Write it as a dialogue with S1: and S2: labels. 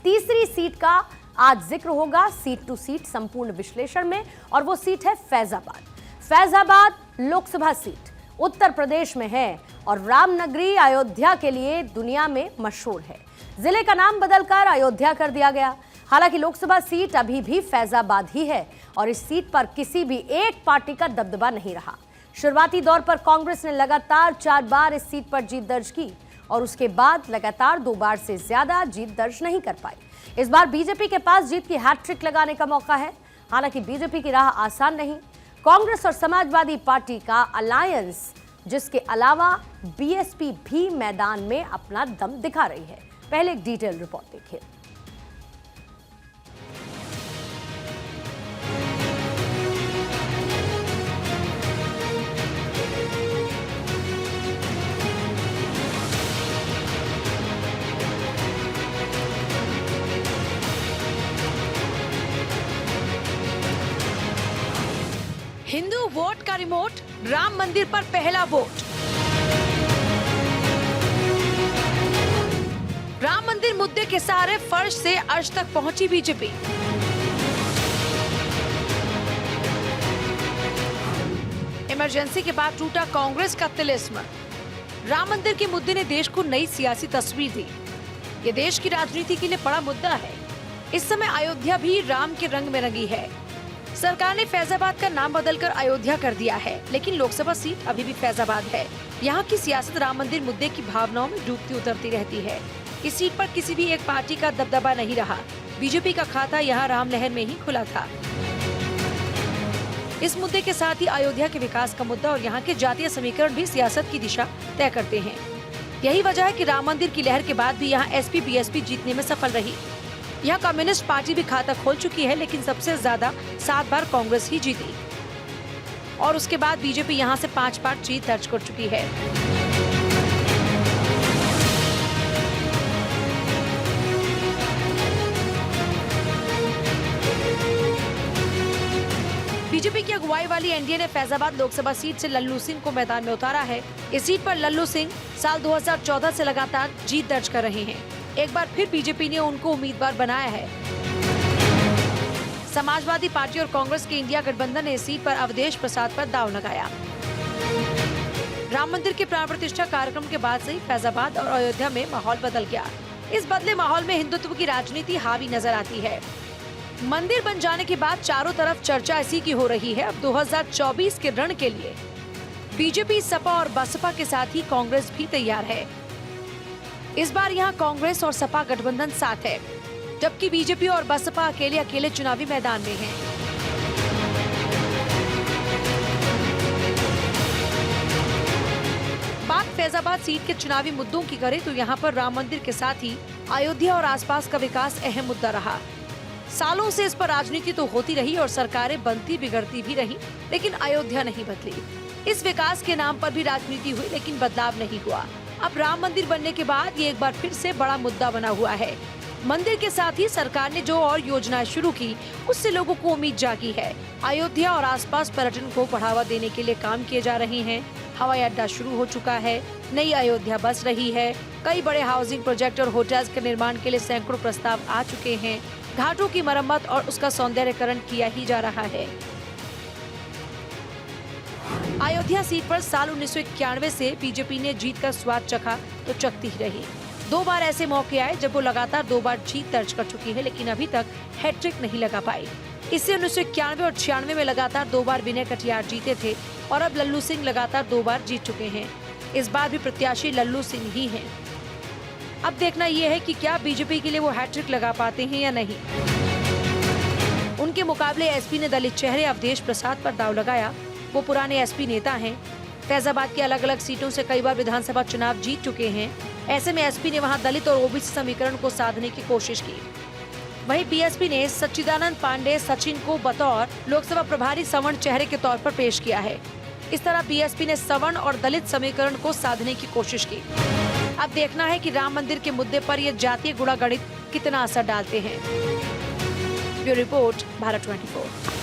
S1: तीसरी सीट का आज जिक्र होगा सीट टू सीट संपूर्ण विश्लेषण में, और वो सीट है फैजाबाद। फैजाबाद लोकसभा सीट उत्तर प्रदेश में है और रामनगरी अयोध्या के लिए दुनिया में मशहूर है। जिले का नाम बदलकर अयोध्या कर दिया गया। हालांकि लोकसभा सीट अभी भी फैजाबाद ही है और इस सीट पर किसी भी एक पार्टी का दबदबा नहीं रहा। शुरुआती दौर पर कांग्रेस ने लगातार 4 बार इस सीट पर जीत दर्ज की और उसके बाद लगातार 2 बार से ज्यादा जीत दर्ज नहीं कर पाई। इस बार बीजेपी के पास जीत की हैट्रिक लगाने का मौका है। हालांकि बीजेपी की राह आसान नहीं। कांग्रेस और समाजवादी पार्टी का अलायंस, जिसके अलावा बीएसपी भी मैदान में अपना दम दिखा रही है। पहले एक डिटेल रिपोर्ट देखिए।
S2: हिंदू वोट का रिमोट, राम मंदिर पर पहला वोट। राम मंदिर मुद्दे के सहारे फर्श से अर्श तक पहुंची बीजेपी। इमरजेंसी के बाद टूटा कांग्रेस का तिलिस्म। राम मंदिर के मुद्दे ने देश को नई सियासी तस्वीर दी। ये देश की राजनीति के लिए बड़ा मुद्दा है। इस समय अयोध्या भी राम के रंग में रंगी है। सरकार ने फैजाबाद का नाम बदलकर अयोध्या कर दिया है, लेकिन लोकसभा सीट अभी भी फैजाबाद है। यहाँ की सियासत राम मंदिर मुद्दे की भावनाओं में डूबती उतरती रहती है। इस सीट पर किसी भी एक पार्टी का दबदबा नहीं रहा। बीजेपी का खाता यहाँ राम लहर में ही खुला था। इस मुद्दे के साथ ही अयोध्या के विकास का मुद्दा और यहाँ के जातीय समीकरण भी सियासत की दिशा तय करते हैं। यही वजह है कि राम मंदिर की लहर के बाद भी यहाँ एसपी बीएसपी जीतने में सफल रही। यहाँ कम्युनिस्ट पार्टी भी खाता खोल चुकी है, लेकिन सबसे ज्यादा 7 बार कांग्रेस ही जीती और उसके बाद बीजेपी यहाँ से 5 बार जीत दर्ज कर चुकी है। बीजेपी की अगुवाई वाली एनडीए ने फैजाबाद लोकसभा सीट से लल्लू सिंह को मैदान में उतारा है। इस सीट पर लल्लू सिंह साल 2014 से लगातार जीत दर्ज कर रहे हैं। एक बार फिर बीजेपी ने उनको उम्मीदवार बनाया है। समाजवादी पार्टी और कांग्रेस के इंडिया गठबंधन ने इस सीट पर अवधेश प्रसाद पर दांव लगाया। राम मंदिर के प्राण प्रतिष्ठा कार्यक्रम के बाद से ही फैजाबाद और अयोध्या में माहौल बदल गया। इस बदले माहौल में हिंदुत्व की राजनीति हावी नजर आती है। मंदिर बन जाने के बाद चारों तरफ चर्चा इसी की हो रही है। अब 2024 के रण के लिए बीजेपी, सपा और बसपा के साथ ही कांग्रेस भी तैयार है। इस बार यहाँ कांग्रेस और सपा गठबंधन साथ है, जबकि बीजेपी और बसपा अकेले अकेले चुनावी मैदान में हैं। बात फैजाबाद सीट के चुनावी मुद्दों की करें तो यहाँ पर राम मंदिर के साथ ही अयोध्या और आसपास का विकास अहम मुद्दा रहा। सालों से इस पर राजनीति तो होती रही और सरकारें बनती बिगड़ती भी रही, लेकिन अयोध्या नहीं बदली। इस विकास के नाम पर भी राजनीति हुई, लेकिन बदलाव नहीं हुआ। अब राम मंदिर बनने के बाद ये एक बार फिर से बड़ा मुद्दा बना हुआ है। मंदिर के साथ ही सरकार ने जो और योजनाएं शुरू की, उससे लोगों को उम्मीद जागी है। अयोध्या और आसपास पर्यटन को बढ़ावा देने के लिए काम किए जा रहे हैं। हवाई अड्डा शुरू हो चुका है, नई अयोध्या बस रही है। कई बड़े हाउसिंग प्रोजेक्ट और होटल्स के निर्माण के लिए सैकड़ों प्रस्ताव आ चुके हैं। घाटों की मरम्मत और उसका सौंदर्यीकरण किया ही जा रहा है। अयोध्या सीट पर साल 1991 से बीजेपी ने जीत का स्वाद चखा तो चखती ही रही। 2 बार ऐसे मौके आए जब वो लगातार 2 बार जीत दर्ज कर चुकी है, लेकिन अभी तक हैट्रिक नहीं लगा पाई। इससे 1991 और 96 में लगातार 2 बार विनय कटियार जीते थे और अब लल्लू सिंह लगातार 2 बार जीत चुके हैं। इस बार भी प्रत्याशी लल्लू सिंह ही हैं। अब देखना यह है कि क्या बीजेपी के लिए वो हैट्रिक लगा पाते हैं या नहीं। उनके मुकाबले एसपी ने दलित चेहरे अवधेश प्रसाद पर दांव लगाया। वो पुराने एसपी नेता हैं। फैजाबाद की अलग अलग सीटों से कई बार विधानसभा चुनाव जीत चुके हैं। ऐसे में एसपी ने वहां दलित और ओबीसी समीकरण को साधने की कोशिश की। वहीं बीएसपी ने सच्चिदानंद पांडे सचिन को बतौर लोकसभा प्रभारी सवर्ण चेहरे के तौर पर पेश किया है। इस तरह बीएसपी ने सवर्ण और दलित समीकरण को साधने की कोशिश की। अब देखना है कि राम मंदिर के मुद्दे पर ये जातीय गुणागणित कितना असर डालते हैं। Bureau report, Bharat 24।